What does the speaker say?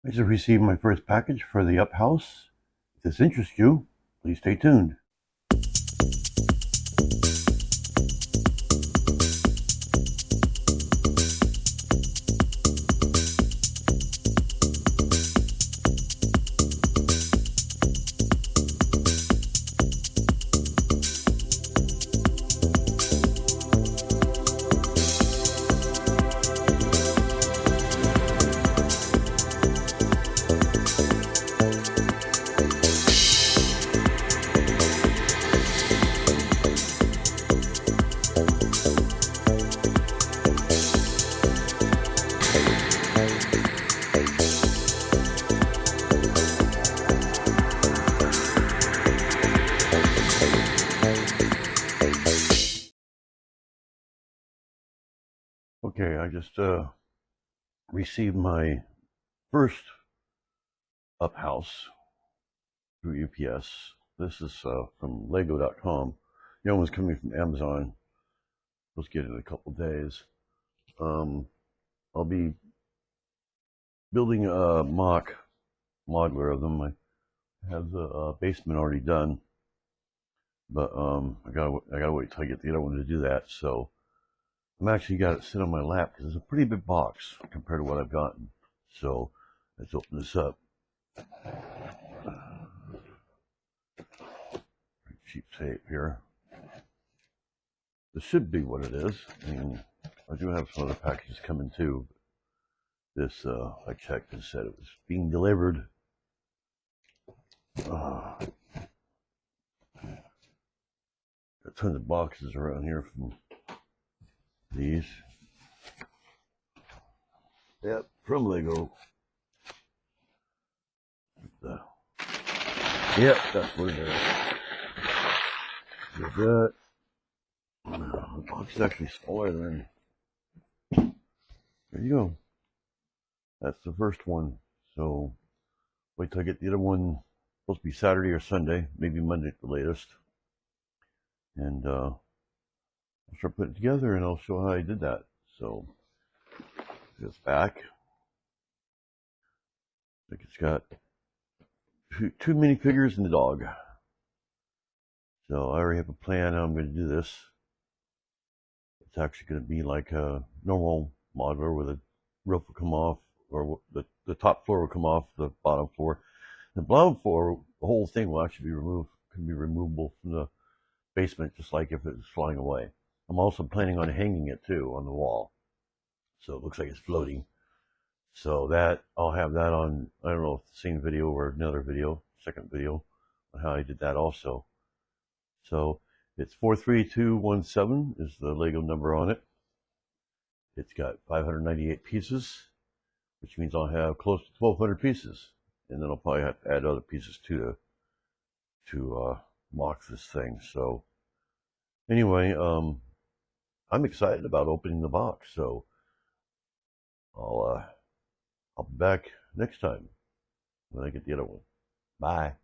I just received my first package for the Up House. If this interests you, please stay tuned. Okay, I just received my first Up House through UPS. This is from Lego.com. The other one's coming from Amazon. Supposed to get it in a couple days. I'll be building a mock modular of them. I have the basement already done, but I gotta wait till I get the other one to do that. So I'm actually got it sit on my lap because it's a pretty big box compared to what I've gotten. So let's open this up. Cheap tape here. This should be what it is. I mean, I do have some other packages coming too. This I checked and said it was being delivered. Got tons of boxes around here from these. Yep, from Lego. Yep, that's what it is. There's that. The box is actually smaller than. There you go. That's the first one. So wait till I get the other one. Supposed to be Saturday or Sunday, maybe Monday at the latest. And I'll start putting it together and I'll show how I did that. So this back. I think it's got two minifigures and the dog. So I already have a plan how I'm going to do this. It's actually going to be like a normal modular where the roof will come off, or the top floor will come off the bottom floor. The bottom floor, the whole thing will actually be removed, can be removable from the basement, just like if it was flying away. I'm also planning on hanging it too on the wall, so it looks like it's floating. So that I'll have that on, I don't know if the same video or another video, second video, on how I did that also. So it's 43217 is the Lego number on it. It's got 598 pieces, which means I'll have close to 1,200 pieces, and then I'll probably have to add other pieces too to mock this thing. So anyway, I'm excited about opening the box. So I'll be back next time when I get the other one. Bye.